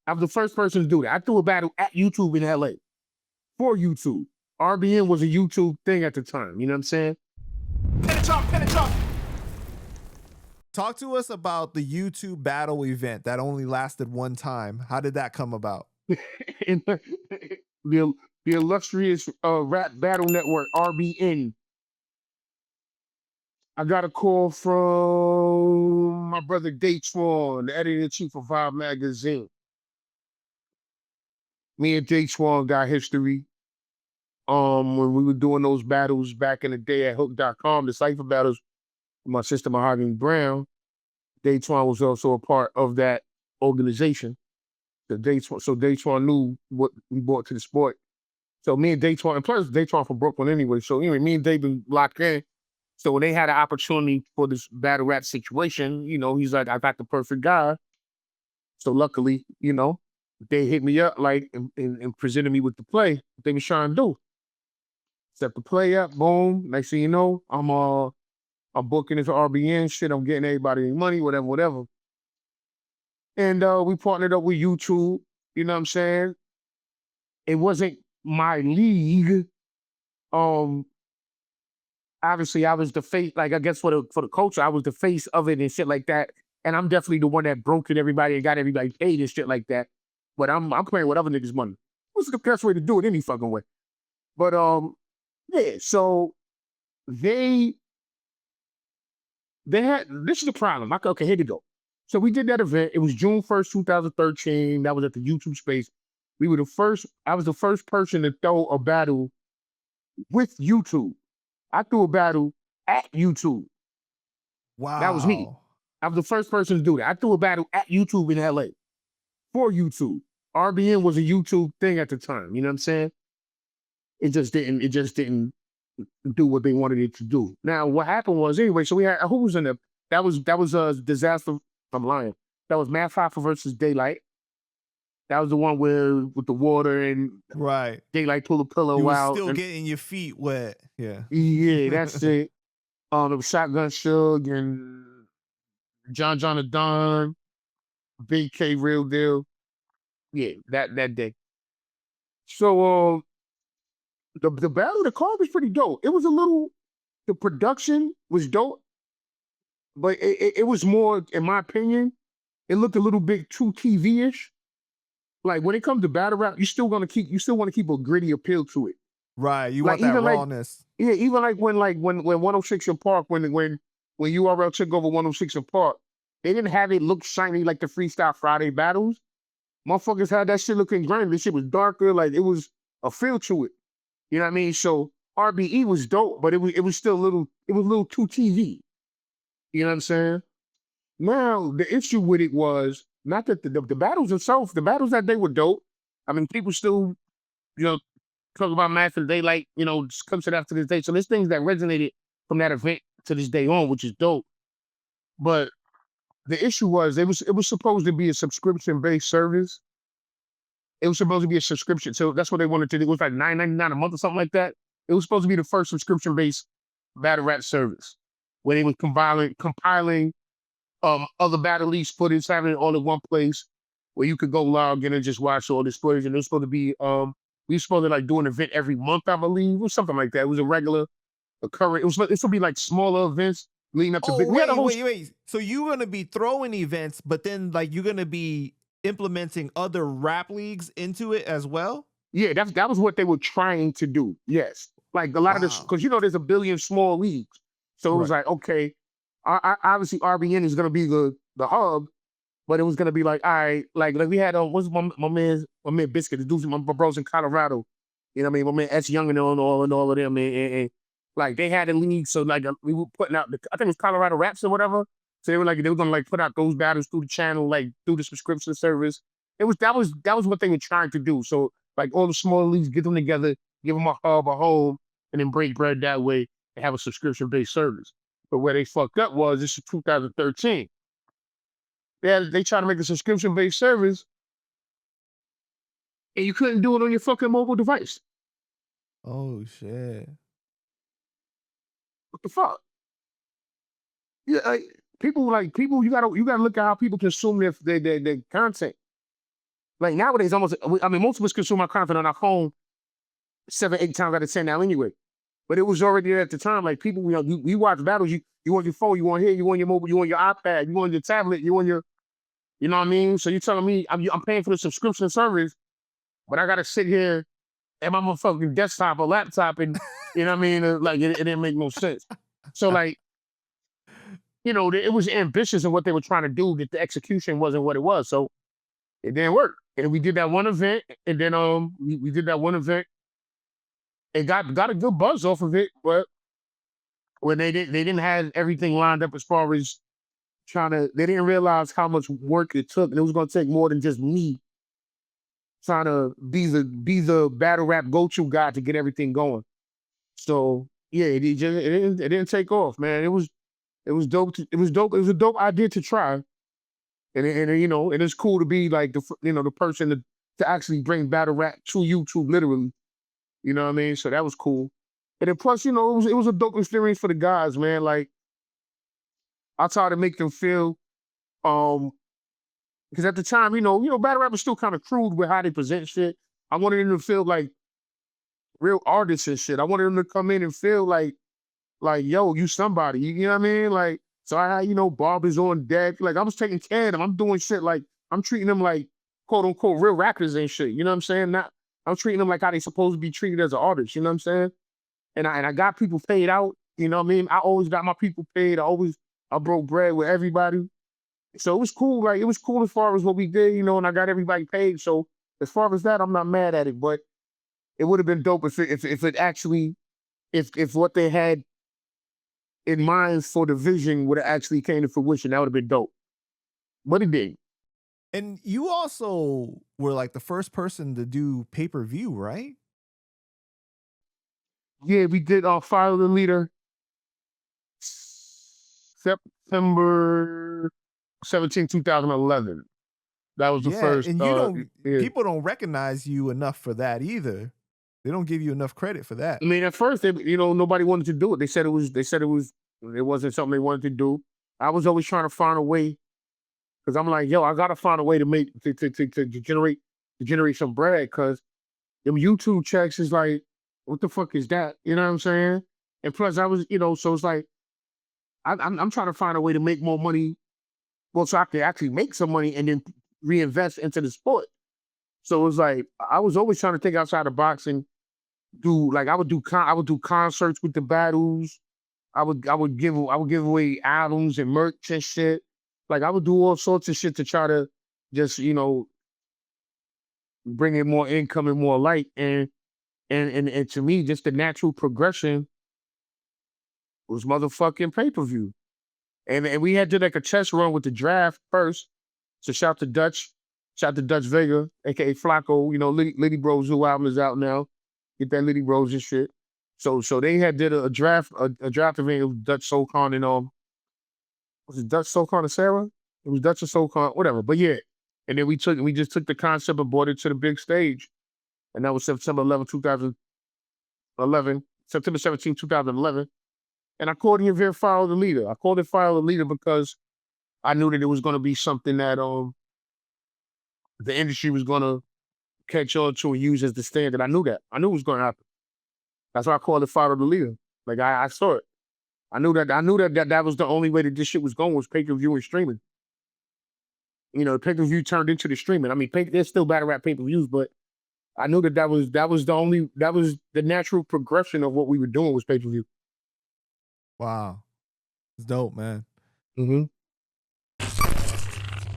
I was the first person to do that. I threw a battle at YouTube in LA for YouTube. RBN was a YouTube thing at the time. You know what I'm saying? Talk to us about the YouTube battle event that only lasted one time. How did that come about? In the illustrious rap battle network, RBN. I got a call from my brother Daytron, the editor-in-chief of Vibe magazine. Me and Daytron got history. When we were doing those battles back in the day at hook.com, the cipher battles with my sister Mahogany Brown, Daytron was also a part of that organization. So Daytron knew what we brought to the sport. So me and Daytron, and plus Daytron from Brooklyn anyway. So anyway, me and Dave been locked in. So when they had an opportunity for this battle rap situation, he's like, I got the perfect guy. So luckily, they hit me up like and presented me with the play they was trying to do. Set the play up, boom. Next thing you know, I'm booking it for RBN shit. I'm getting everybody their money, whatever. And we partnered up with YouTube. You know what I'm saying? It wasn't my league. Obviously I was the face, like I guess for the culture, I was the face of it and shit like that. And I'm definitely the one that brokered everybody and got everybody paid and shit like that. But I'm playing with other niggas' money. What's the best way to do it any fucking way? But yeah, so they had, this is the problem. Okay, here we go. So we did that event. It was June 1st, 2013. That was at the YouTube space. I was the first person to throw a battle with YouTube. I threw a battle at YouTube. That was me. Wow. I was the first person to do that. I threw a battle at YouTube in LA for YouTube. RBN was a YouTube thing at the time. You know what I'm saying? It just didn't do what they wanted it to do. Now, what happened was anyway, so we had, who was in the, that was a disaster. I'm lying. That was Matt Pfeiffer versus Daylight. That was the one with the water and Right. Daylight pulled a pillow You was out. still getting your feet wet. Yeah. Yeah, that's it. There was Shotgun Shug and John the Don, Big K Real Deal. Yeah, that day. So the battle, the card was pretty dope. It was a little, the production was dope, but it was more, in my opinion, it looked a little bit too TV-ish. Like when it comes to battle rap, you still want to keep a gritty appeal to it. Right. You Like want that even like rawness. yeah, even like when 106 in Park, when URL took over 106 in Park, they didn't have it look shiny like the Freestyle Friday battles. Motherfuckers had that shit looking grimy. This shit was darker, like it was a feel to it. You know what I mean? So RBE was dope, but it was still a little too TV. You know what I'm saying? Now the issue with it was not that the battles themselves, the battles that they were dope. I mean, people still, you know, talk about Master Daylight, just comes to that to this day. So there's things that resonated from that event to this day on, which is dope. But the issue was it was supposed to be a subscription-based service. It was supposed to be a subscription. So that's what they wanted to do. It was like $9.99 a month or something like that. It was supposed to be the first subscription-based battle rap service where they were compiling other battle leagues footage, having it all in one place where you could go log in and just watch all this footage. And it was supposed to be we were supposed to like do an event every month, I believe, or something like that. It was a regular occurring. It's supposed to be like smaller events leading up to big. Oh, We had a whole wait. So you're gonna be throwing events, but then like you're gonna be implementing other rap leagues into it as well? yeah, that was what they were trying to do. Yes. Like a lot of this, Wow. because there's a billion small leagues. So it was Right. like, okay, obviously RBN is gonna be the hub, but it was gonna be like, all right, like we had what's my man Biscuit, the dudes, my bros in Colorado. You know what I mean? My man S Young and all of them, and like they had a league, so like we were putting out I think it was Colorado Raps or whatever. So they were gonna like put out those battles through the channel, like through the subscription service. That was what they were trying to do. So like all the small leagues, get them together, give them a hub, a home, and then break bread that way and have a subscription based service. But where they fucked up was this is 2013. They try to make a subscription based service, and you couldn't do it on your fucking mobile device. Oh shit. What the fuck? Yeah, people, you gotta look at how people consume their content. Like nowadays, almost I mean, most of us consume our content on our phone 7, 8 times out of 10 now anyway. But it was already there at the time. Like people, you watch battles, you on your phone, you on here, you on your mobile, you on your iPad, you on your tablet, you on your, you know what I mean? So you're telling me I'm paying for the subscription service, but I gotta sit here at my motherfucking desktop or laptop and you know what I mean? Like it didn't make no sense. So like, it was ambitious in what they were trying to do, that the execution wasn't what it was. So it didn't work. And we did that one event, and then we did that one event and got a good buzz off of it, but when they didn't have everything lined up as far as they didn't realize how much work it took, and it was gonna take more than just me trying to be the battle rap go-to guy to get everything going. So yeah, it didn't take off, man. It was dope. It was dope. It was a dope idea to try, and it's cool to be like the person to actually bring battle rap to YouTube literally. You know what I mean? So that was cool. And then plus, it was a dope experience for the guys, man. Like I tried to make them feel, um, because at the time, battle rap was still kind of crude with how they present shit. I wanted them to feel like real artists and shit. I wanted them to come in and feel like, yo, you somebody. You know what I mean? Like, so I had, barbers on deck. Like I was taking care of them. I'm doing shit like I'm treating them like quote unquote real rappers and shit. You know what I'm saying? Not I'm treating them like how they supposed to be treated as an artist. You know what I'm saying? And I got people paid out. You know what I mean? I always got my people paid. I broke bread with everybody. So it was cool. Like it was cool as far as what we did, and I got everybody paid. So as far as that, I'm not mad at it. But it would have been dope if it actually if what they had in mind for the vision would have actually came to fruition. That would have been dope. But it did. And you also were like the first person to do pay-per-view, right? Yeah, we did Fire the Leader September 17, 2011. That was the Yeah, first. and Yeah. people don't recognize you enough for that either. They don't give you enough credit for that. I mean, at first, nobody wanted to do it. They said it wasn't something they wanted to do. I was always trying to find a way because I'm like, yo, I gotta find a way to make to generate some bread because them YouTube checks is like, what the fuck is that? You know what I'm saying? And plus, I was, so it's like I'm trying to find a way to make more money, well, so I can actually make some money and then reinvest into the sport. So it was like I was always trying to think outside the box and do like I would do concerts with the battles. I would give away albums and merch and shit. Like I would do all sorts of shit to try to just bring in more income and more light. And to me, just the natural progression was motherfucking pay-per-view. And we had to like a test run with the draft first. So shout to Dutch Vega, aka Flacco. Liddy Bros new album is out now. Get that Liddy Bros and shit. So they had did a draft event with Dutch SoulCon and was it Dutch SoulCon and Sarah? It was Dutch and SoulCon, whatever. But yeah. And then we just took the concept and brought it to the big stage. And that was September 11, 2011, September 17, 2011. And I called it Fire the Leader. I called it Fire the Leader because I knew that it was going to be something that the industry was going to catch on to and use as the standard. I knew that. I knew it was going to happen. That's why I called it Fire the Leader. Like I saw it. I knew that was the only way that this shit was going was pay-per-view and streaming. Pay-per-view turned into the streaming. I mean, there's still battle rap pay-per-views, but I knew that was the natural progression of what we were doing was pay-per-view. Wow. It's dope, man. Mm-hmm.